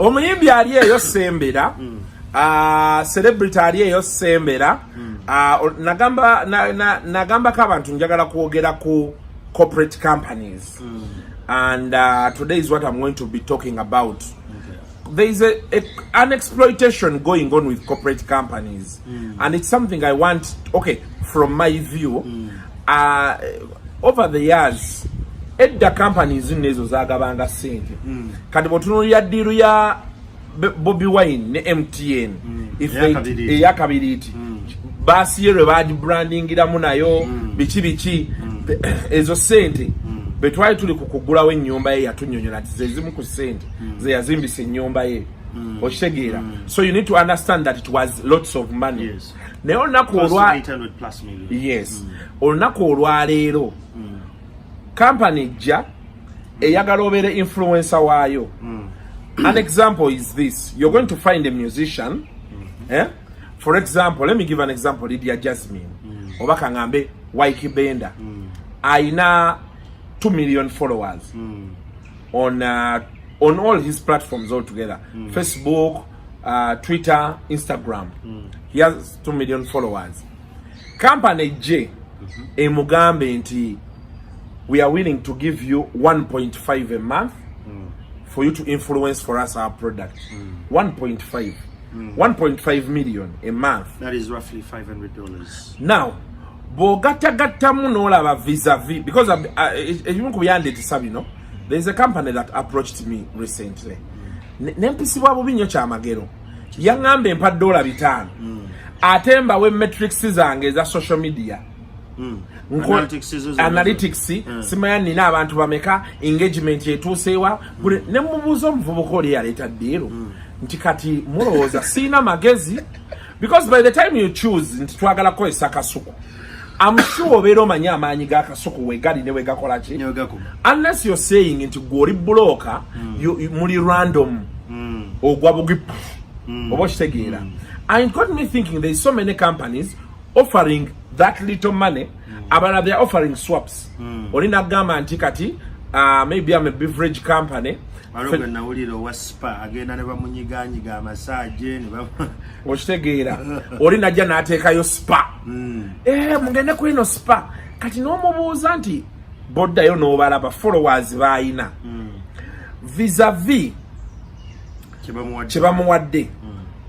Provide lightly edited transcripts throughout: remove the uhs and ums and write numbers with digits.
omuyimbi ali eyo sembera celebrity ali eyo sembera nagamba ko abantu njagala kwogera ku corporate companies and today is what I'm going to be talking about. There is an exploitation going on with corporate companies and it's something I want, okay, from my view, over the years edda companies nezo zagabanga sente kati botunulira diru ya Bobby Wine ne MTN if they yakabiriti basi yero bad branding ira munayo bichi ezo sente betwali tuli kukugula we nyumba ye yatunyonyola tizezimu ku sente ze yazimbise nyumba ye oshegera so you need to understand that it was lots of money. Yes. Ne onako olwa 800 plus million. Yes. Onako olwa lero company ja eyagala obere influencer wayo. An example is this. You're going to find a musician. For example, let me give an example. Lydia Jasmine. Obaka ngambe Waiki Benda. Aina 2 million followers on all his platforms altogether. Facebook, Twitter, Instagram. He has 2 million followers. Company J emugambe nti we are willing to give you 1.5 a month for you to influence for us our product. 1.5. 1.5 million a month. That is roughly $500. Now, bogata munola vis-a-vis because there is a company that approached me recently. Nempisibwa bubinyo Kyamagero. Yangambe mpa $5. Atemba we metrics zange za social media. Analytics simanya nina abantu bameka engagement yetusewa gure nemubuzo mvubuko oli yaleta dero nti kati muloza sina magezi because by the time you choose nti twagala ko esakasuko I'm sure bero manya amanyi ga kasuko we gali ne we gakola ki unless you're saying nti gori blocker you muri random ogwa bugi oboshitegera and got me thinking there is so many companies offering that little money. Abana they are offering swaps. Orina gama antikati maybe I'm a beverage company. Maroga na uliro waspa agenda ne bamunyiganyiga massage ne ba Oshtegera. Orina jana ateka yo spa. Mungende ku ino spa. Kati no mubuza nti bodda yo no balaba followers baina. Vis-a-vis Chibamuwadde.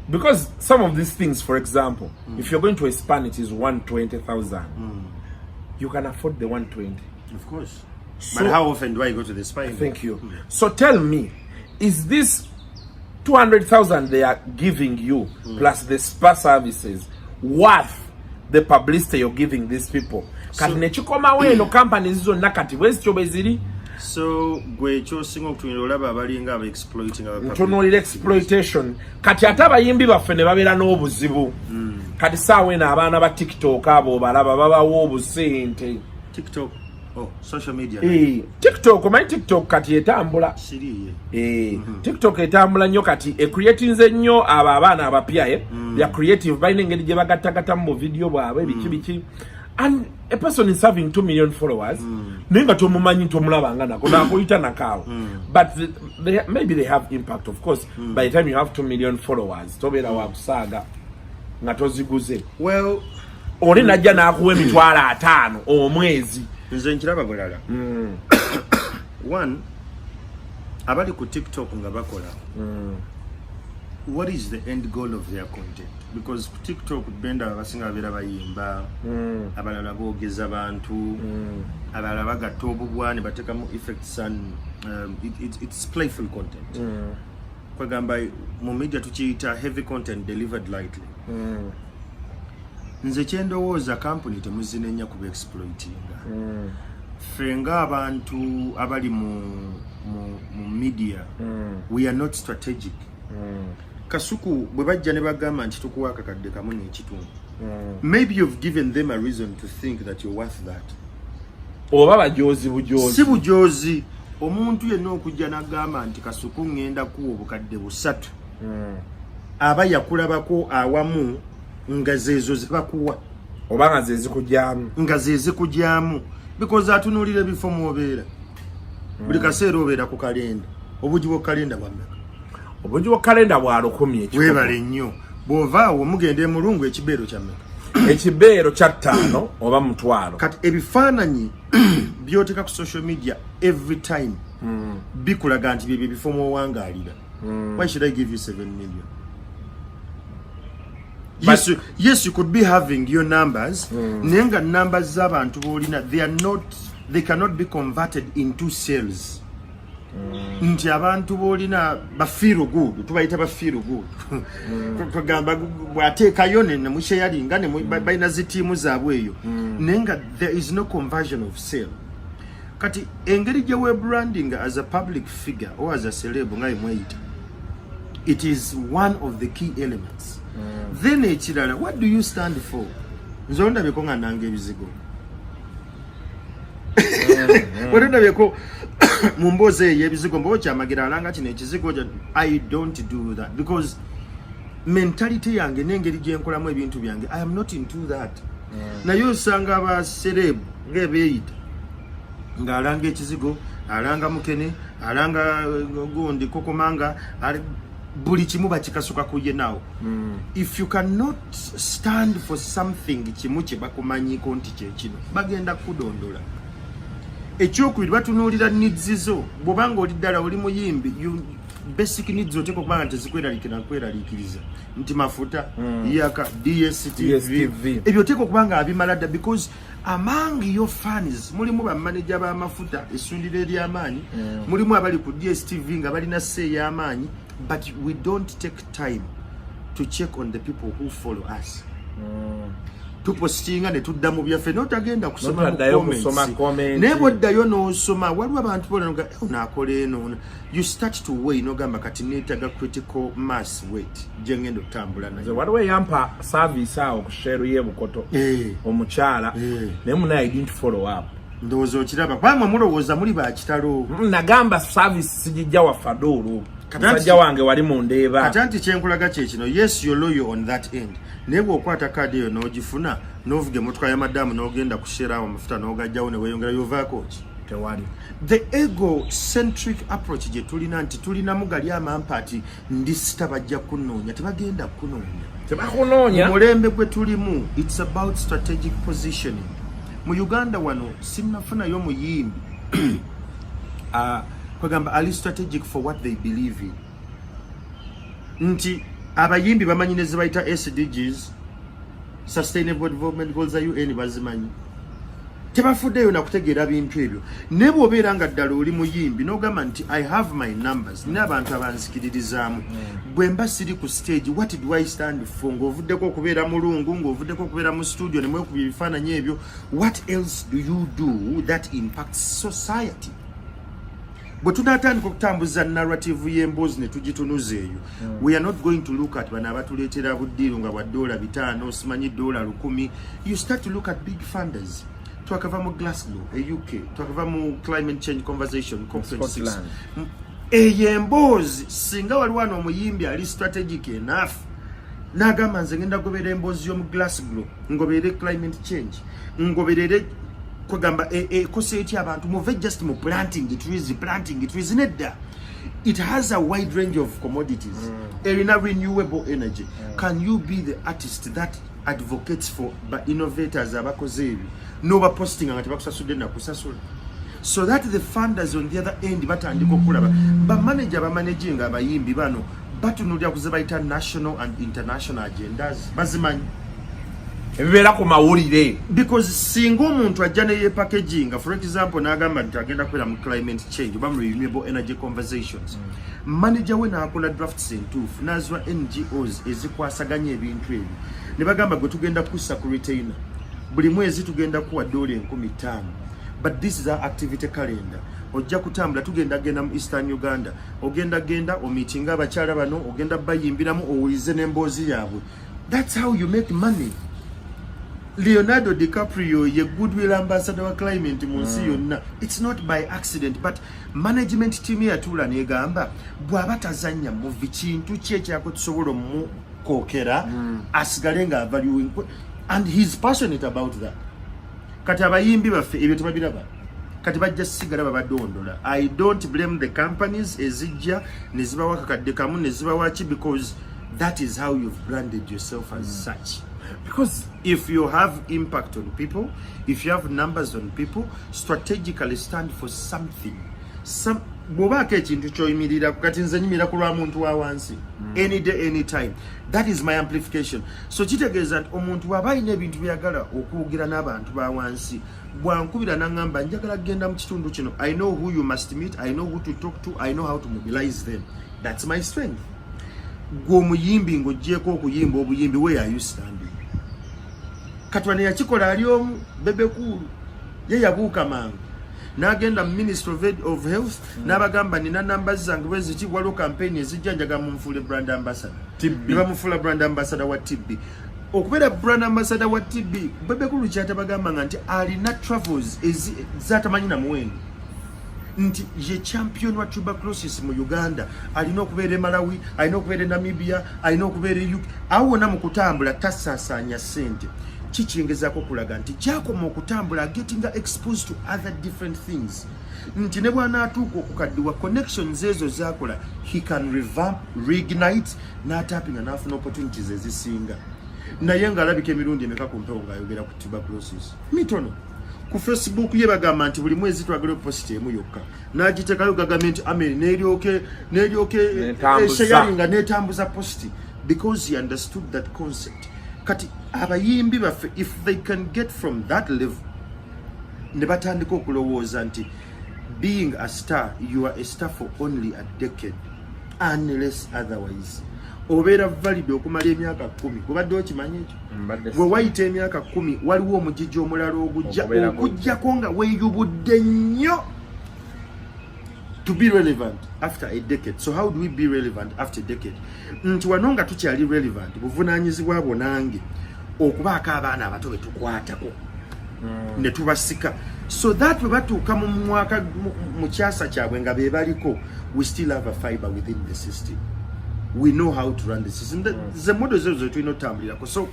Because some of these things, for example, if you're going to a span, it is 120,000. You can afford the 120. Of course. So, but how often do I go to the spa? Thank you. So tell me, is this 200,000 they are giving you plus the spa services worth the publicity you're giving these people? So, companies so gwecho singo kutunira balinga aba exploiting our public. Exploitation. Kati ataba yimbi bafene babera n'obuzibu. Kati sawe na abana ba TikTok abo balaba baba wobusente. TikTok. Oh, social media. TikTok, my TikTok kati etambula. TikTok etambula nnyo kati creating nnyo abana abapya they are creative buying ngeri je bagatakata mu video bwabwe biki. And a person is having 2 million followers. Nenga to mumanyi to mulabanga nako na koita nakao. But maybe they have impact, of course. By the time you have 2 million followers, to bera wa kusaga ngatoziguze. Well, ori najja na akuwe mitwala 5 omwezi. Nze nkiraba bulala. One, abali ku TikTok nga bakola. What is the end goal of their content? Because TikTok benda abasinga babera bayimba abalala boogeza bantu abalala bagatta obubwani batekamu effects and it's playful content. Kwagamba mu media tukiyita heavy content delivered lightly. Nze kyendowooza company temuzinenya kuba exploitinga. Fenga abantu abali mu media we are not strategic. Kasuku bwebajja ne bagamba nti tukuwaka kadde kamu n'ekitundu. Maybe you've given them a reason to think that you're worth that. Oba bajozi bujozi. Si bujozi. Omuntu yenna okujja n'agamba nti Kasuku ngenda kuwa obukadde 3. Aba yakulabako awamu nga zezo zibakuwa. Oba nga ze zikujyamu. Nga ze zikujyamu. Because atunulira ebifo mu obeera. Buli kaseera obeera ku kalenda. Obugi bw'okalenda bwameka. obungi wa kalenda bwa 10 webale nnyo bw'ovaawo mugende mulungu ekibeero kyammeka ekibeero kya 5 oba mutwalo kati ebifaananyi byoteka ku social media every time bikulaga nti byebyo ebifo muwangaalira. Why should I give you 7 million? Yes, you could be having your numbers. Nenga numbers z'abantu bolina, they cannot be converted into sales. Nti abantu bolina ba feel good, tubayita ba feel good. Kugamba bwateekayo ne mushayalinga ne bayina zitiimu zaabwe eyo. Nenga there is no conversion of sale. Kati engeri gye we branding as a public figure or as a celeb ngai mwayita, it is one of the key elements. Then ekirala, what do you stand for? Nzonda beko nga nange ebizigo. Wadonda beko mumboze yebizigo mbo Kyamagero alanga kino ekizigo. I don't do that because mentality yange nengeri gye nkolamu ebintu byange, I am not into that. Naye osanga aba celeb ngebeeyita ng'alanga ekizigo, alanga mukene, alanga gundi kokomanga, buli kimu bakikasuka kuye nawo. If you cannot stand for something kimu kye bakumanyiko nti kyekino, bagenda kudondola. Ekyokubiri batunuulira needs zo. Bw'obanga oli ddala oli muyimbi, basic needs oteeka okubanga tezikweraliikiriza nti mafuta, yaka, DSTV. Ebyo oteeka okubanga abimala dda because among your fans mulimu bamanager b'amafuta essundiro ery'amaanyi, mulimu abali ku DSTV nga balina say y'amaanyi, but we don't take time to check on the people who follow us. Tupostinga ne tudda mu byaffe notagenda kusoma comments. Nebo ddayo n'osoma waliwo abantu bolanga onaakola eno. You start to weigh n'ogamba kati neetaga critical mass weight gye ngenda okutambula nayo. Waliwo eyampa service awo ku sheeru y'ebukoto omukyala naye muna I didn't follow up. Ndowooza okiraba kubanga mulowooza muli bakitalo. Nagamba service sigijja wa Fadoolo. Musajja wange wali mundeeba. Kati anti kyenkulaga kyekino, yes you're loyal on that end. Naye bw'okwata kaadi eyo n'ogifuna n'ovuga emmotoka ya madamu n'ogenda kushera awo amafuta n'ogajjawo ne weeyongera yovaako ki? Tewali. The ego-centric approach gye tulina nti tulinamu gali amampa ati ndisita bajja kunoonya, tebagenda kunoonya. Tebakunoonya. Mulembe gwe tulimu, it's about strategic positioning. Mu Uganda wano sinnafunayo muyimbi kwegamba ali strategic for what they believe in. Nti abayimbi bamanyi ne zibayita SDGs, Sustainable Development Goals za UN bazimanyi. Tebafuddeyo na kutegeera bintu ebyo. Ne bw'obeera nga ddala oli muyimbi n'ogamba nti I have my numbers, n'abantu abansikiririzaamu. Bwe mba siri ku stage, what do I stand for? Ng'ovuddeko okubeera mulungu, ng'ovuddeko okubeera mu studio ne mwekubya ebifaananyi ebyo. What else do you do that impacts society? Bwe tunatandika okutambuza narrative y'emboozi ne tugitunuza eyo, we are not going to look at bano abatuleetera buddiiro nga bwa $5 simanyi $10. You start to look at big funders. Twakava mu Glasgow, UK, twakava mu climate change conversation, COP26. Eyo emboozi singa waliwo wano omuyimbi ali strategic enough n'agamba nze ngenda goberera emboozi y'omu Glasgow, ngoberere climate change, ngoberere kwegamba ekosa etya abantu muve just mu planting trees nedda. It has a wide range of commodities. Erina renewable energy. Can you be the artist that advocates for innovators abakoze ebyo noba posting nga tebakusasudde na kusasula, so that the funders on the other end batandika okulaba bamanager bamanaging abayimbi bano batunulira kuzibayita national and international agendas bazimanyi ebibeera ku mawulire, because singa omuntu ajja ne packaging, for example n'agamba nti agenda kubeera mu climate change oba mu renewable energy conversations, manager we n'akola drafts entuufu n'aziwa NGOs ezikwasaganya ebintu ebyo ne bagamba gwe tugenda kussa ku retainer buli mwezi tugenda kuwa $50,000, but this is our activity calendar. Ojja kutambula tugenda mu Eastern Uganda, ogenda omeetinga abakyala bano, ogenda bayimbiramu owulize n'emboozi yaabwe. That's how you make money. Leonardo DiCaprio ye goodwill ambassador wa climate mu nsi yonna. It's not by accident, but management team yatula negamba bw'aba tazanya mu kintu kye kyako tusobola mu kokera asigale nga valuing, and he's passionate about that. Kati abayimbi baffe ebyo tebabiraba. kati bajja sigala babadondola. I don't blame the companies ezijja nezibawa kakadde kamu nezibawa ki, because that is how you've branded yourself as such. Because if you have impact on people, if you have numbers on people, strategically stand for something. Bobaka ekintu kyoyimirira kati nze nyimira ku lwa muntu wa wansi any day anytime. That is my amplification. So kitegeeza nti omuntu bw'aba alina ebintu byagala okuwugira n'abantu ba wansi bwankubira n'angamba njagala kugenda mu kitundu kino, I know who you must meet, I know who to talk to, I know how to mobilize them. That's my strength. Gwe omuyimbi ng'oggyeko okuyimba obuyimbi, where are you standing? Katwani yakikola ali omu bebe kulu ye yabuuka mangu n'agenda mu Ministry of Health n'abagamba nina numbers zange bweziti waliwo campaign ezijja njaga mumfuule brand ambassador TB, bamufuula brand ambassador wa TB. Okubeera brand ambassador wa TB bebe kulu kyatabagamba nga nti alina travels zatamanyi na muwendo, nti ye champion wa tuberculosis mu Uganda, alina okubeera Malawi, alina okubeera Namibia, alina okubeera UK. Awo wonna mu kutambula tasaasaanya ssente. Kikyengezako kulaga nti kyakoma okutambula, getting exposed to other different things. Nti ne bwana atuuka okukaddiwa connections ezo zakola, he can revamp, reignite, n'atappinga n'afuna opportunities ezisinga. Naye ng'alabika emirundi emeka ku mpewo ng'ayogera ku tuberculosis mitono. Ku Facebook ye bagamba nti buli mwezi twagala post emu yokka, n'agiteekayo gavumenti amen n'eryoke sharinga n'etambuza post, because he understood that concept. Kati abayimbi baffe, if they can get from that level ne batandika okulowooza nti being a star, you are a star for only a decade unless otherwise. Obeera valid okumala emyaka 10. Kubadde okimanyi ekyo? Gwe wayita emyaka 10 waliwo omugigi omulala okujjako nga weeyubudde nnyo to be relevant after a decade. So how do we be relevant after a decade? Nti wano nga tukyali relevant, buvunaanyizibwa bwo nange okubaako abaana abato be tukwatako ne tubasika, so that bwe batuuka mu mwaka mu kyasa kyabwe nga be baliko, we still have a fiber within the system. We know how to run the system. The models ezo tulina otambulirako. So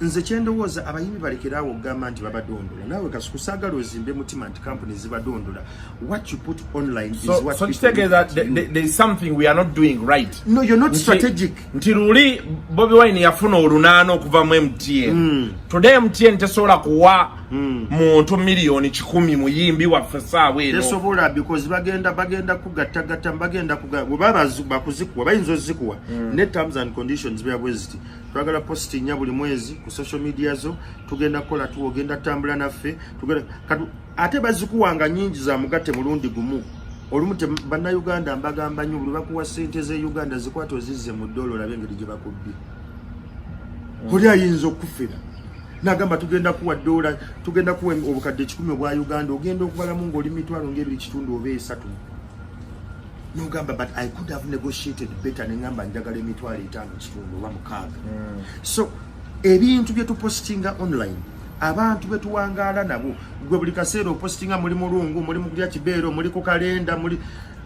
nze kyendowooza abayimbi balekerawo okugamba nti babadondola. Naawe kasukusaagala ozimbe mutima nti companies zibadondola. What you put online is what so that there is something we are not doing right. No, you're not strategic. Nti luli Bobi Wine yafuna olunaano okuva mu MTN. Today MTN tesobola kuwa muntu miliyoni 10 muyimbi waffe saawa eno. Tesobola because bagenda kugattagatta, bagenda bakuzikuwa, bayinza ozikuwa. Ne terms and conditions byabweziti. Twagala posting ya buli mwezi ku social media zo, tugenda kola tuogenda tambula naffe, tugenda ate bazikuwanga nyingi za mugatte mulundi gumu. Olumu banna Uganda mbagamba nnyo buli bakuwa ssente ze Uganda zikwata ozizze mu dola olabe engeri gye bakubbi. Oli ayinza okufera. Nagamba tugenda kuwa dola, tugenda kuwa obukadde 10 obwa Uganda, ogenda okubalamu ng'oli mitwalo ng'ebiri kitundu oba 3. Nogamba, but I could have negotiated better nengamba njagala emitwalo 5 kitundu oba 6. So ebintu bye tupostinga online, abantu betuwangaala nabo, gwe buli kaseera opostinga muli mulungu, muli mukulya kibeero, muli ku kalenda, muli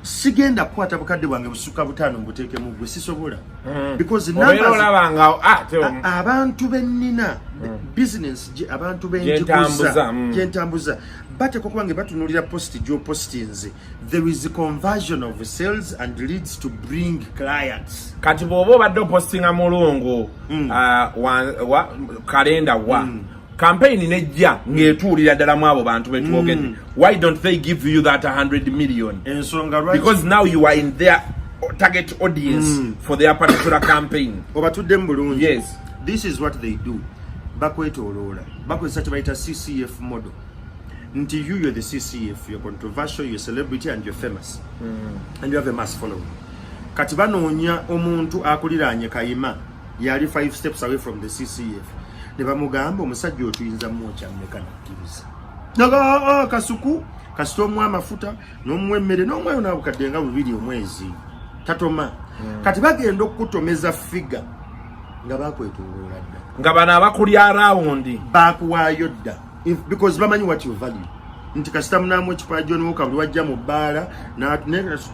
sigenda kukwata bukadde bwange busuka 5 mbuteekemu gwe sisobola. Because numbers abantu bennina business abantu bentambuza bate ko kubange batunulira post jo postinze, there is a conversion of sales and leads to bring clients. Kati bobo badde postinga mulungu kalenda wa campaign nejja ngetuulira ddala mu abo bantu betuogedde. Why don't they give you that 100 million? Because now you are in their target audience for their particular campaign. Obatudde mu bulungi. Yes. This is what they do. Bakwetoloola. Bakozesa kyebayita CCF model. Nti you're the CCF, you're controversial, you're a celebrity and you're famous. And you have a mass following. Kati banoonya omuntu akuliraanye Kayima yali 5 steps away from the CCF. Ne bamugamba omusajja otuyinza mwocha mmeka nakkiriza. Naga kasuku kasitomu amafuta n'omwe emmere n'omweyo n'abukadde nga 2 omwezi tatoma. Kati bagenda okutomeza figure nga bakwetoloola dda. Nga bana abakulya around bakuwaayo dda. Because bamanyi what you value. Nti kasita munamu ekipa John Walker buli wajja mu bbaala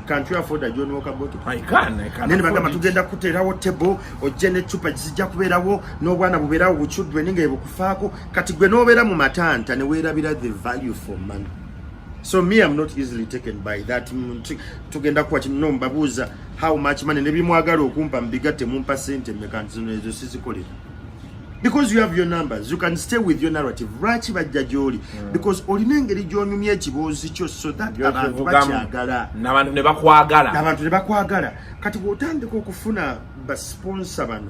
can't you afford a John Walker bottle? I can. Nene bagamba tugenda kuteerawo table ojje n'eccupa zijja kubeerawo n'obwana bubeerawo bukyuddwe ninga ebukufaako kati gwe n'obeera mu matanta ne weerabira the value for money. So me, I'm not easily taken by that. Tugenda kwa chino mbabuza how much money nebi mwagala okumpa mbigate mumpa sente mekanzo ezo sizikole. Because you have your numbers, you can stay with your narrative. Rachi bajjajoli because olinengeri gyonyumye ekibozi kyo so that abantu bakyagala. N'abantu ne bakwagala. N'abantu ne bakwagala. Kati bw'otandika okufuna ba sponsor bano.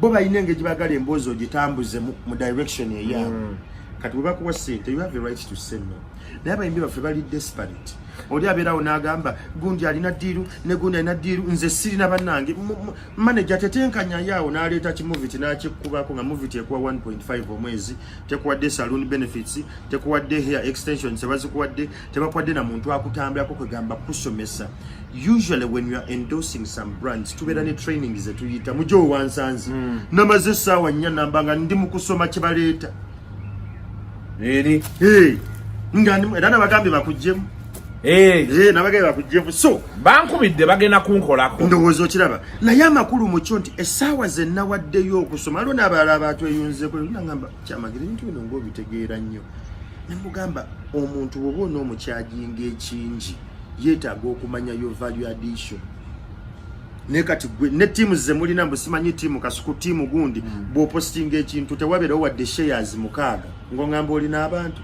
Bo bayinengeri bagala emboozi ogitambuze mu direction eyaabwe. Kati bwe sente, you have the right to say no. Naye abayimbi baffe bali desperate. Oli abeerawo n'agamba gundi alina ddiiru ne gundi alina ddiiru nze sirina bannange. Manager tetenkanya yaawo n'aleeta kimoviti n'akikubako nga moviti ekuwa 1.5 omwezi, tekuwadde saloon benefits, tekuwadde hair extensions, tebazikuwadde, tebakwadde na muntu akutambulako kwegamba kusomesa. Usually when you are endorsing some brands, tubeera ne training ze tuyita mujo wansanzi. Namaze essaawa 4 nambanga ndi mu kusoma kye baleeta. Really? Ngani era bagambe bakujjemu. Nabagaye bakujjemu. So bankubidde bagenda kunkolako. Ndowooza kiraba. Naye amakulu mu kyo nti essaawa ze nawaddeyo okusoma. Alwo n'abalala abantu eyunzeko nangamba Kyamagero ebintu bino ng'obitegeera nnyo. Ne mugamba omuntu bw'oba onoomukyajinga ekingi yeetaaga okumanya yo value addition. Ne kati gwe ne timu ze mulina mbu simanyi timu kasuku timu gundi bw'opostinga ekintu tewabeerawo wadde shares 6 ng'ongamba olina abantu.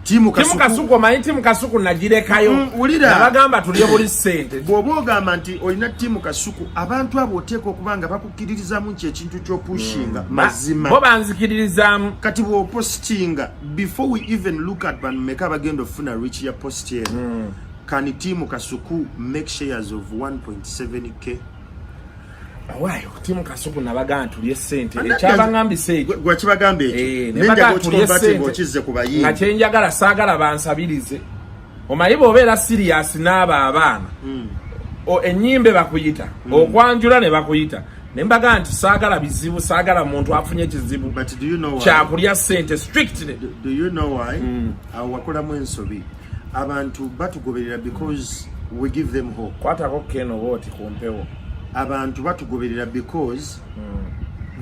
Timu kasuku manyi timu kasuku nagirekayo. Nabagamba tulye buli sente. Bw'oba ogamba nti olina timu kasuku abantu abo oteeka okuba nga bakukkiririzaamu nti ekintu ky'opushinga mazima. Bo banzikiririzaamu. Kati bw'opostinga before we even look at bameka bagenda ofuna reach ya post eno. Can timu kasuku make shares of 1.7k? Why timu kasuku nabagamba tulye sente. Ekyabangambise ekyo. Gwe kibagambe ekyo. Nenga gokikombatinga ng'okizze ku bayimbi. Nga kyenjagala saagala bansabirize. Omanyi bw'obeera serious n'aba abaana. Ennyimbe bakuyita. Okwanjula ne bakuyita. Ne mbaga nti saagala bizibu, saagala muntu afunye ekizibu. But do you know why? Kyakulya sente strictly. Do you know why? Wakolamu ensobi. Abantu batugoberera because we give them hope. Kwatako keno woti kumpewo. Abantu batugoberera because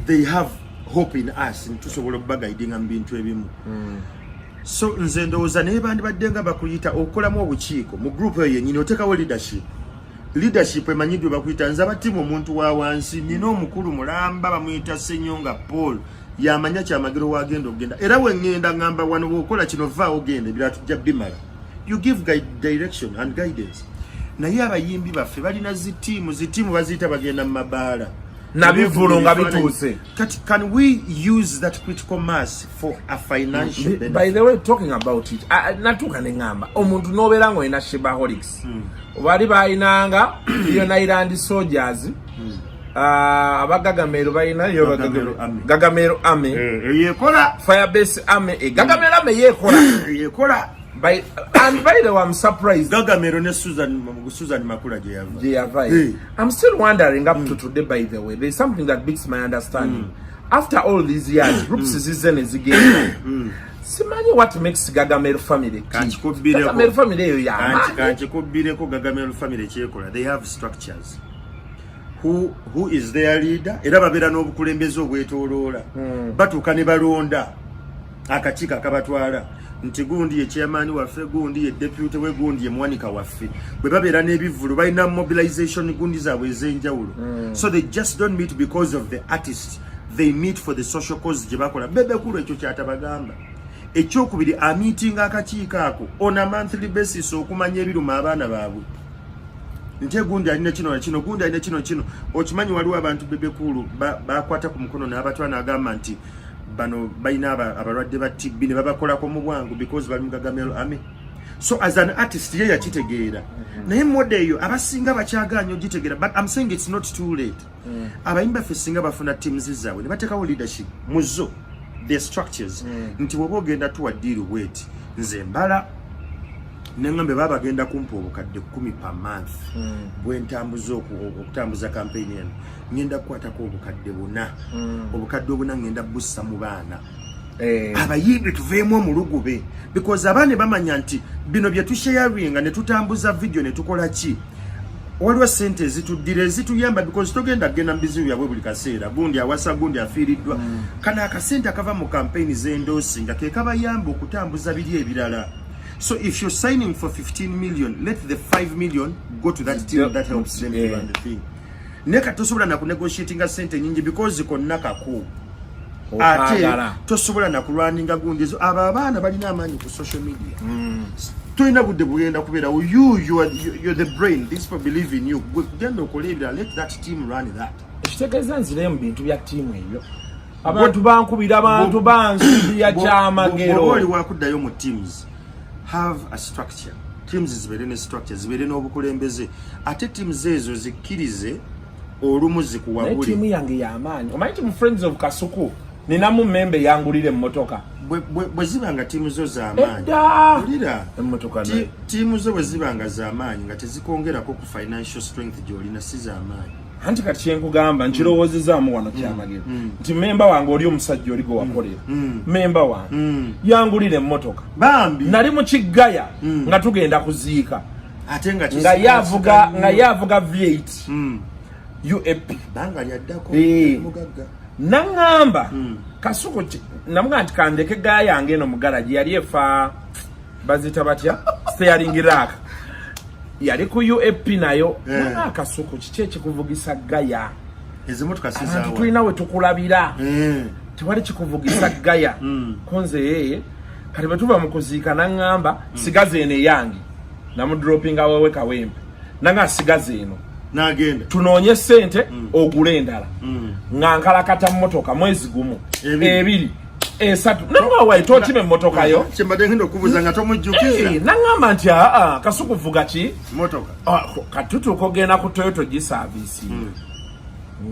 they have hope in us ntusobola okubaguidinga mu bintu ebimu. So nze ndowooza naye bandi baddenga bakuyita okolamu obukiiko mu group eyo yennyini oteekawo leadership emanyiddwe bakuyita nze abatimu omuntu wa wansi nina omukulu mulamba bamuyita Ssenyonga Paul yamanya Kyamagero wagenda ogenda era wengenda ngamba wano bw'okola kino vaawo ogenda ebirala tujja bimala. You give direction and guidance. Naye abayimbi baffe balina zitimu baziyita bagenda mu mabaala nabivulu nga bituuse. Can we use that critical mass for a financial benefit? By the way, talking about it, natuka ne ngamba omuntu n'obeera ng'olina shibaholics bali bayinanga iyo Island soldiers abagagamero bayina yo gagamero ame yekola firebase ame gagamero ame yekola. By the way, I'm surprised. Gagamero ne Susan Makula Jeyava. I'm still wondering up to today, by the way. There's something that beats my understanding. After all these years, groups season is again. Simani what makes Gagamero family? Gagamero family, Gagamero family chekola. They have structures. Who is their leader? Era babera n'obukulembeze obwetooloola. Batuuka ne balonda akakiiko akabatwala. Nti gundi ye chairman waffe, gundi ye deputy we, gundi ye mwanika waffe. Bwe babeera n'ebivulu balina mobilization gundi zaabwe ez'enjawulo. So they just don't meet because of the artist. They meet for the social cause gye bakola. Bebekulu ekyo kyatabagamba. Ekyokubiri meeting akakiiko ako on a monthly basis okumanya ebiruma abaana baabwe. Nte gundi alina kino na kino, gundi alina kino kino. Okimanyi waliwo abantu bebekulu bakwata ku mukono n'abatwana agamba nti bano bayina abalwadde ba TB ne babakolako mu bwangu because bali mu Gagamero Army. So as an artist ye yakitegeera. Naye mode eyo abasinga bakyagaanyo gitegeera, but I'm saying it's not too late. Abayimba ffe singa bafuna teams zaabwe ne bateekawo leadership muzo their structures. Nti bw'oba ogenda tuwa deal wait nze mbala nengambe baba agenda kumpa obukadde 10 per month bwentambuza okutambuza campaign eno ngenda kukwatako obukadde 4 obukadde obuna ngenda bussa mu baana abayimbi tuveemu omulugube because abaana bamanya nti bino bye tusharinga ne tutambuza video ne tukola ki waliwo sente ezituddira ezituyamba because togenda genda mbizibu yabwe buli kaseera gundi awasa gundi afiiriddwa kana akasente akava mu campaign z'endoosinga ke kabayamba okutambuza biri ebirala. So if you're signing for 15 million, let the 5 million go to that team that helps them to run the thing. Neka tosobola na negotiating sente nyingi because ziko nakako. Ate tosobola na kulwaninga gundi zo abaana balina amanyi ku social media. Toina budde bugenda kubera you're the brain. These people believe in you. Genda okolebera, let that team run that. Kitegeza nzire mu bintu bya team ebyo. Abantu bankubira abantu bansi ya Kyamagero. Boli wakuddayo mu teams. Have a structure. Teams zibere ne structure, zibere n'obukulembeze. Ate teams ezo zikirize olumu zikuwabuli. Team yange ya amani. Omanyi mu Friends of Kasuku nina mu membe yangulire mmotoka. Bwe zibanga team zo za amani. Ulira mmotoka ne. Team zo bwe zibanga za amani nga tezikongerako ku financial strength gyolina si za amani. Anti kati kyenkugamba nkirowoozezaamu wano Kyamagero nti memba wange oli omusajja oli gwe wakolera memba wange yangulire emmotoka bambi nali mu kiggaya nga tugenda kuziika ate nga yavuga V8 UAP banga lyaddako mugagga naŋŋamba Kasuku namugamba nti kandeke eggaya yange eno mu garaji yali efa bazita batya steering rack yali ku UAP nayo Kasuku kiki ekikuvugisa gaya ezimotoka sizaawa tulina we tukulabira tewali kikuvugisa gaya konze yeye kati bwe tuva mu kuziika naŋŋamba sigaze eno eyange namudropinga wewe kawempe nanga sigaze eno nagenda tunoonye ssente ogule endala nga nkalakata mmotoka mwezi gumu ebiri esatu nanga waito time mmotoka yo kyembadde ngenda okubuuza nga tomujjukiza naŋŋamba nti Kasuku vuga ki mmotoka katutuuka ogenda ku Toyota gi service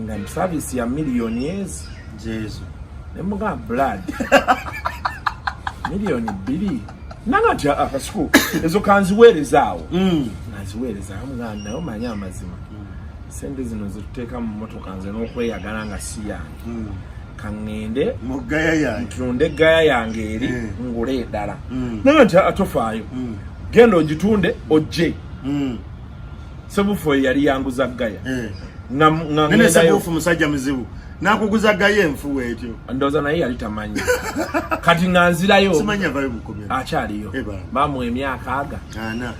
nga mu service ya million years jesu nemuga blood million 2 nanga nti Kasuku ezo kanziweerezaawo naziweerezaawo muganda nayo manyi amazima sente zino zituteeka mu mmotoka nze n'okweyagala nga si yange kaŋŋende mu gaya yange ntunde eggaya yange eri ngule eddala naye nti atofaayo genda ogitunde ojje Sebufu yali yanguza gaya nene Sebufu musajja muzibu nakuguza gaya enfu etyo ndooza naye yali tamanyi kati nga nzirayo simanyi avayo bukomera akyaliyo maamu emyaka ana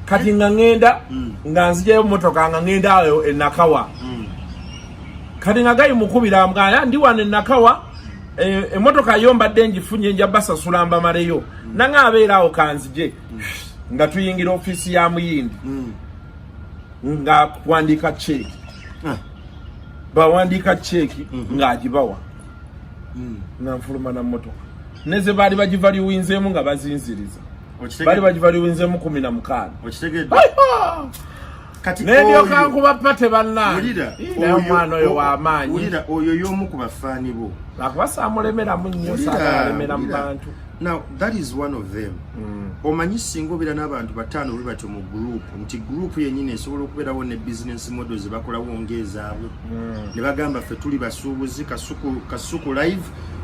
kati nga ngenda nga nzijayo mmotoka nga ngenda ayo enakawa kati nga gayi mukubira mugaya ndi wano enakawa emmotoka yo mbadde ngifunye nja basasula mbamaleyo nanga abeera awo kanzije nga tuyingira ofisi ya muyindi nga kuwandiika cheeki bawandiika cheeki nga agibawa nga nfuluma na mmotoka neze baali bagivaliwinzeemu nga bazinziriza bali bagivaliwinzeemu 16 okitegedde kati nebyo kankuba pate banna naye omwana oyo w'amaanyi ulira oyo y'omu ku bafaani bo lwakuba saamulemeramu nnyo saagalemera mu bantu. Now that is one of them. Omanyi singo bira n'abantu batano bwe batyo mu group nti group yennyini esobola okubeerawo ne business models bakolawo ngeezaabwe ne bagamba ffe tuli basuubuzi Kasuku live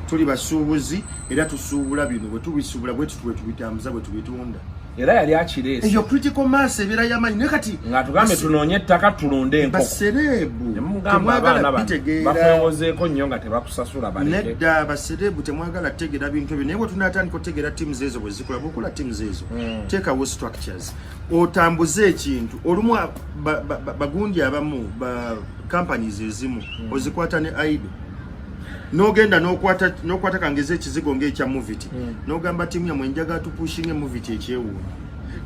tuli basuubuzi era tusuubula bino bwe tubisuubula bwe tubitambuza bwe tubitunda era yali akireese eyo critical mass ebeera y'amaanyi naye kati nga tugambe tunoonye ettaka tulunde enkoko basereebu temwagala bakwewozeeko nnyo nga tebakusasula baleke nedda basereebu temwagala tegeera bintu ebyo naye bwe tunaatandika otegeera teams ezo bwe zikola bw'okola teams ezo teekawo structures otambuze ekintu olumu bagundi abamu ba companies ezimu ozikwata ne idle nogenda nokwata kangeze ekizigo ng'ekya moviti nogamba timu yamwe njaga tupushinge moviti ekyewuunya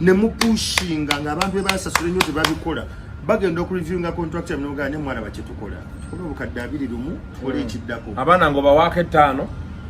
ne mupushinga ng'abantu be basasula ennyo tebabikola bagenda okureviewinga contract yamwe nogaa ne mwalaba kye tukola tukola obukadde 2 lumu tukole ekiddako abaana ngo bawaako 5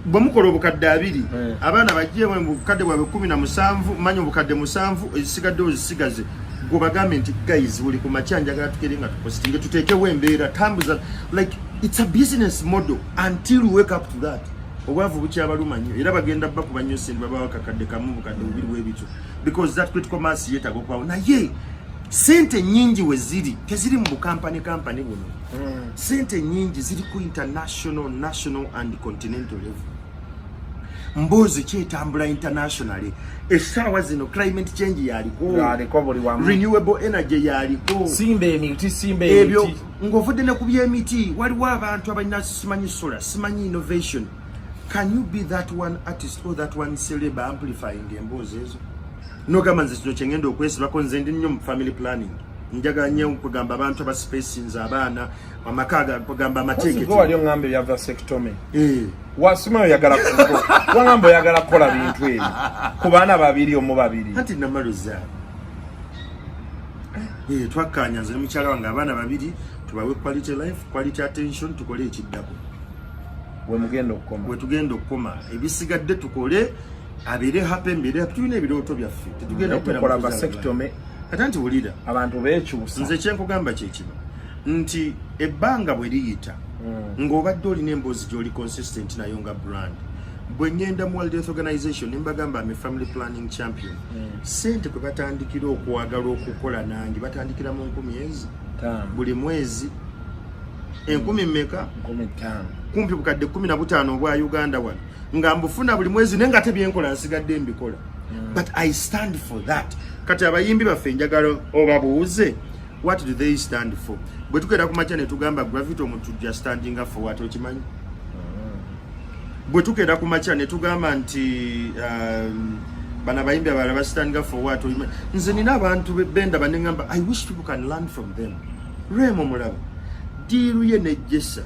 bwe mukola obukadde 2 abaana bajje mu bukadde bwabwe 17 manyi obukadde 7 ezisigadde ozisigaze gwe bagambe nti guys buli ku makya njagala tukere nga tupositinge tuteekewo embeera tambuza like it's a business model until we wake up to that. Obwavu bukyabaluma nnyo era bagenda bakuba nnyo sente babawa kakadde kamu bukadde bubiri bw'ebityo because that critical mass yeetaaga okwawo naye sente nyingi we ziri teziri mu bukampani buno sente nyingi ziri ku international, national and continental level. Mbozi kyetambula internationally essaawa zino climate change yaliko buli wamu renewable energy yaliko simba emiti ng'ovudde ne ku by'emiti waliwo abantu abalina simanyi solar simanyi innovation. Can you be that one artist or that one celeb amplifying emboozi ezo? no gamba nze kino kyengenda okwesibako nze ndi nnyo mu family planning njaga nnyo kugamba abantu aba spacings abaana amakaga kugamba amateeke ko wali ngambe bya vasectomy wasima yagala kuko wangambo yagala kola bintu ebi ku baana babiri omu babiri anti namaluza twakanya nze mukyala wange abaana babiri tubawe quality life quality attention tukole ekiddako we tugenda okukoma ebisigadde tukole abere happy mbere tulina ebirooto byaffe tetugenda okukola vasectomy atanti wulira abantu bekyusa nze kyenkugamba kyekino nti ebbanga bwe liyita ng'obadde olina emboozi gy'oli consistent nayo nga brand bwe ngenda mu World Health Organization nembagamba ame family planning champion sente kwe batandikira okwagala okukola nange batandikira mu 10 buli mwezi 10 mmeka 15 kumpi bukadde 15 obwa Uganda wano nga mbufuna buli mwezi nenga tebyenkola nsigadde mbikola but I stand for that kati abayimbi baffe njagala obabuuze what do they stand for bwe tukera ku macha ne tugamba gravity omuntu just standing up for what okimanyi bwe tukera ku macha ne tugamba nti bana bayimbi abala standing up for what nze nina abantu benda banengamba I wish people can learn from them Remo mulaba diru ye nejesa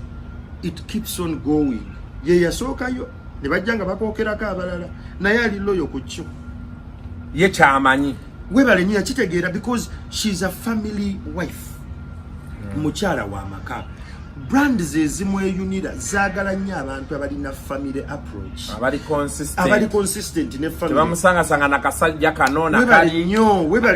it keeps on going ye yasokayo ne bajjanga bakokerako abalala naye ali loyo ku kyo ye kyamanyi webale nyo yakitegeera because she's a family wife mukyala wa maka brand zezimu eyunira zaagala nnyo abantu abalina family approach abali consistent ne family tebamusanga na kasajja kanona webale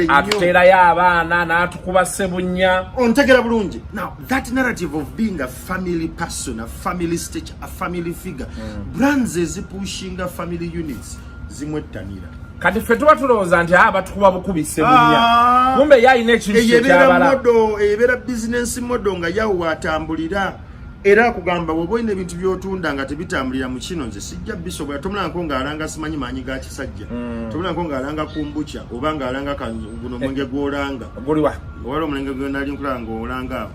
nnyo atuterayo abaana n'atukuba sebunya ontegera bulungi now that narrative of being a family person a family stage a family figure brands ezipushinga family units zimwettanira kati ffe tuba tulowooza nti batukuba bukubise bunya kumbe yayina ekintu kyabala eyebera business model nga yawo atambulira era kugamba woba olina ebintu byotunda nga tebitambulira mu kino nze sijja bisobola tomulanako ng'alanga simanyi maanyi ga kisajja tomulanako ng'alanga kumbucha oba ng'alanga guno mwenge gw'olanga guliwa owali omulenge gwe nali nkulaba ng'olanga awo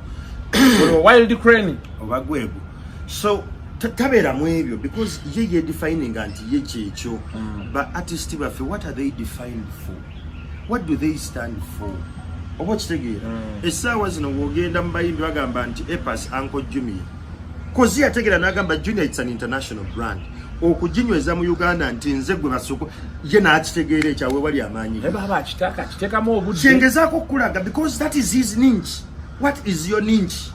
guliwa wild crane oba gwegwo so tabera mu ebyo because ye defining anti ye kyekyo but artists baffe what are they defined for what do they stand for oba kitegeera essaawa zino wogenda mu bayimbi bagamba nti epas Uncle Junior kozi yategeera n'agamba Junior it's an international brand okuginyweza mu Uganda nti nze gwe basoko ye n'akitegeera ekyawe wali amaanyi baba akitaka kiteekamu obudde kyengezaako okukulaga because that is his niche what is your niche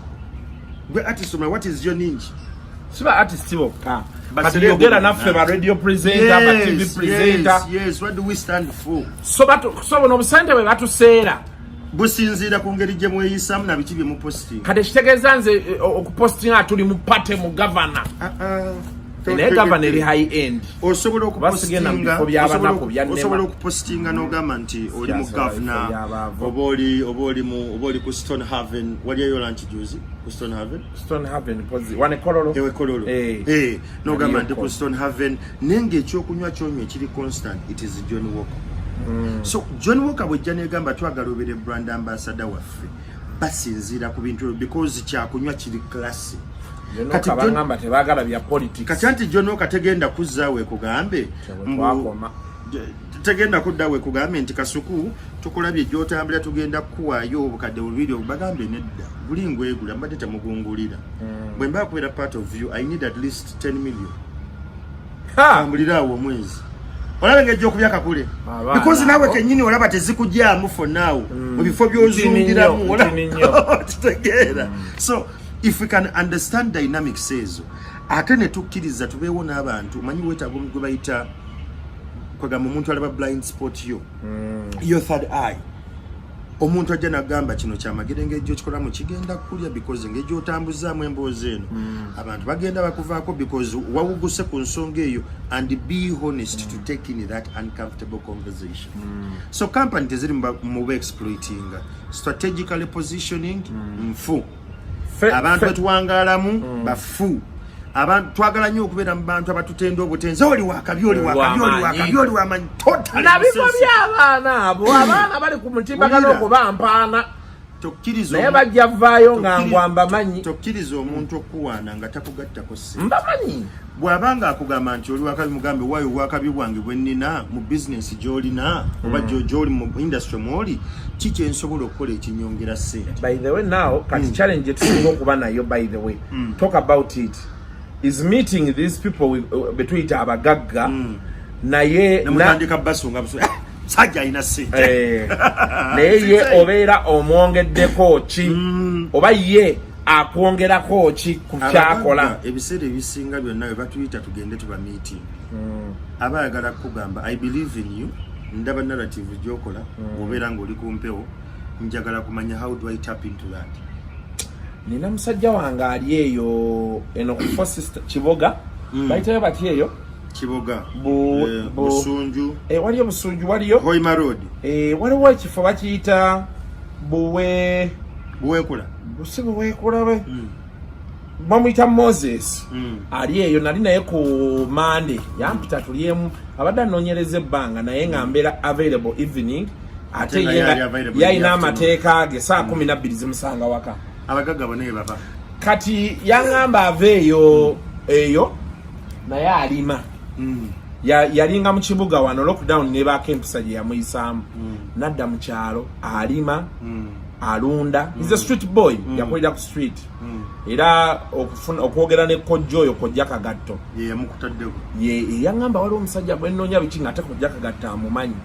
gwe artist what is your niche siba artist bokka but yogera naffe ba radio presenter ba TV presenter yes what do we stand for so no busente bwe batuseera businzira ku ngeri gye mweyisamu na biki bye mu posting kati kitegeeza nze okupostinga tuli mu pate mu governor ne governor eri high end osobola okupostinga n'ogamba nti oli mu governor oba oli ku Stone Haven wali eyo lanchi juzi ku Stone Haven pozi wane kololo n'ogamba nti ku Stone Haven nenge ekyokunywa kyonywa ekiri constant it is John Walker so John Walker bwejja negamba twagala obere brand ambassador waffe basinzira ku bintu because kyakunywa kiri classy kati bangamba tebagala bya politics kati anti John Walker tegenda kuzaawe kugambe tegenda kuddawe kugambe nti kasuku tukulabye gyotambula tugenda kuwaayo obukadde bubiri obubagambe nedda bulingo egula mbadde temugungulira bwe mba kubeera part of you I need at least 10 million tambuliraawo omwezi olaba ngejja okubyaka kule because nawe kenyini olaba tezikujjaamu for now mu bifo byozungiramu olaba so if we can understand dynamics ezo ate ne tukkiriza tubeewo n'abantu manyi weetaaga gwe bayita kwagamba omuntu alaba blind spot your third eye omuntu ajja nagamba kino kyamagero ng'ejjo kikolamu kigenda kulya because ng'ejjo otambuzaamu emboozi eno abantu bagenda bakuvaako because wawuguse ku nsonga eyo and be honest to take in that uncomfortable conversation so company teziri mu exploiting strategically positioning nfu abantu betuwangaalamu bafu abantu twagala nnyo okubeera mu bantu abatutenda obutenzi oli wakabi wamanyi nabifo by'abaana abo abaana bali ku mutimbagano okubampaana naye bajja vaayo nga ngwamba manyi tokkiriza omuntu okuwaana nga takugattako ssente mbamanyi bw'abanga akugamba nti oli wakabi mugambe waayo wakabi bwange bwe nnina mu bizinensi gy'olina oba gy'oli mu industry mwoli kiki ensobola okukola ekinyongera ssente. By the way now kati challenge etusinga okuba nayo by the way talk about it is meeting these people between abagagga naye namutandika basunga sajja alina ssente naye ye obeera omwongeddeko ki oba ye akwongerako ki ku kyakola. Ebiseera ebisinga byonna bwe batuyita tugende tuba meeting abayagala kugamba I believe in you ndaba narrative gyokola obeera ng'oli ku mpewo njagala kumanya how do I tap into that. Nina musajja wange ali eyo eno ku Foster Kiboga bayitayo bati eyo Kiboga Busunju waliyo Busunju waliyo Hoima Road waliwo ekifo bakiyita Buwekula busibu wekulabe bamuyita Moses ali eyo nali naye ku Monday yampita tuliemu abadde anoonyereza ebbanga naye nga mbeera available evening ate yayina amateeka ge saa 12 zimusanga waka abagagga bonna baba kati yaŋŋamba aveeyo eyo naye alima yalinga mu kibuga wano lockdown nebaako empisa gye yamuyisaamu nadda mu kyalo alima alunda he's a street boy yakolera ku street era okwogera ne kojja oyo kojja kagatto yamukutaddeko yaŋŋamba waliwo omusajja gwe nnoonya biki nga ate kojja kagatto amumanyi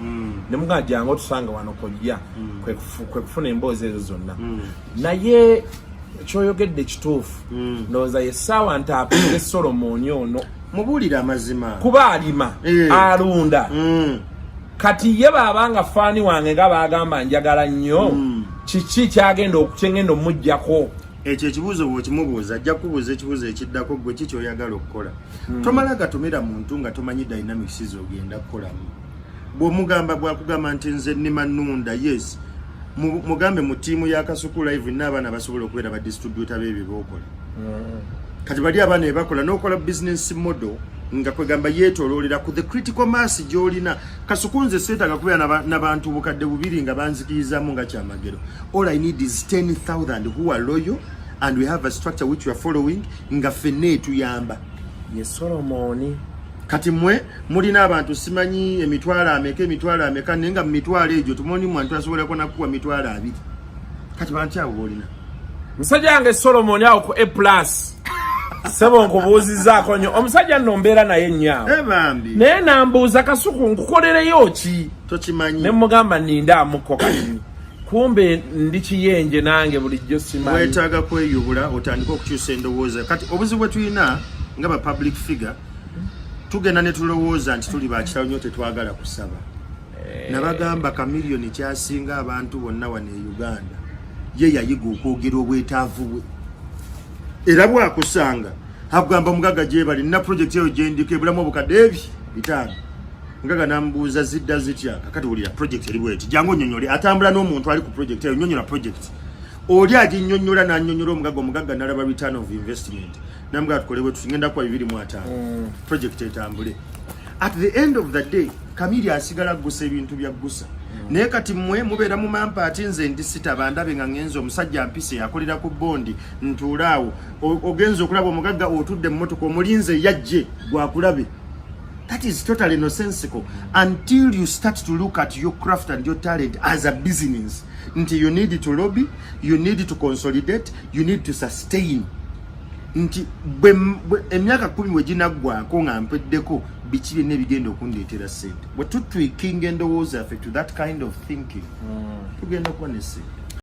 ne mugamba jangu otusanga wano kojja kwe kufuna emboozi ezo zonna naye kyoyogedde kituufu ndowooza ye ssaawa ntaapinga Solomoni ono mubuulira amazima kuba alima alunda kati ye baabanga faani wange nga baagamba njagala nnyo kiki kyagenda okukyengenda omujjako ekyo ekibuuzo bw'okimubuuza ajja kubuuza ekibuuzo ekiddako gwe kiki oyagala okukola tomala gatumira muntu nga tomanyi dynamics z'ogenda kukolamu bw'omugamba bwakugamba nti nze nnima nnunda yes mugambe mu ttiimu ya Kasuku Live n'abaana basobola okubeera ba distributor b'ebyo b'okola kati bali abaana ebakola n'okola business model nga kwegamba yeetooloolera ku the critical mass gy'olina Kasuku nze seetaaga kubeera n'abantu bukadde bubiri nga banzikirizamu nga Kyamagero. All I need is 10,000 who are loyal and we have a structure which we are following nga ffenna etuyamba. Ye Solomoni kati mwe mulina abantu simanyi emitwalo ameka naye nga mu mitwalo egyo tumoni muntu asobola kunakuwa mitwalo 2 kati bantu abo bolina musajja yange Solomoni awo ku A+ sebo nkubuuzizaako nnyo omusajja nno mbeera naye nnyo bambi naye nambuuza Kasuku nkukolereyo ki tokimanyi ne mugamba nindaamuko kati kumbe ndi kiyenje nange bulijjo simanyi weetaaga kweyubula otandika okukyusa endowooza kati obuzibu bwe tulina nga ba public figure tugenda ne tulowooza nti tuli bakitalo nnyo tetwagala kusaba nabagamba kamiliyoni kyasinga abantu bonna wano e Uganda ye yayiga okwogera obwetaavu bwe era bwakusanga agamba mugaga gye bali na project eyo gyendika ebulamu obukadde 5 mugaga nambuuza zidda zitya kakati wulira project eri bweti jangu nnyonnyole atambula n'omuntu ali ku project eyo nnyonnyola project oli aginnyonnyola n'annyonnyola omugaga nalaba return of investment namugaga tukole bwe tugenda kwa 2.5 project etambule at the end of the day Kamili asigala gusa ebintu bya gusa naye kati mmwe mubeera mu mampa ati nze ndi sita bandabe nga ngenzo omusajja mpise yakolera ku bondi ntuulaawo ogenza okulaba omugagga otudde mu motoka omulinze yajje gwakulabe. That is totally nonsensical until you start to look at your craft and your talent as a business. Until you need to lobby, you need to consolidate, you need to sustain. Nti emyaka 10 weginaggwako nga mpeddeko biki byonna ebigenda okundeetera ssente bwe tutwikinga endowooza ffe to that kind of thinking tugenda kuba ne ssente.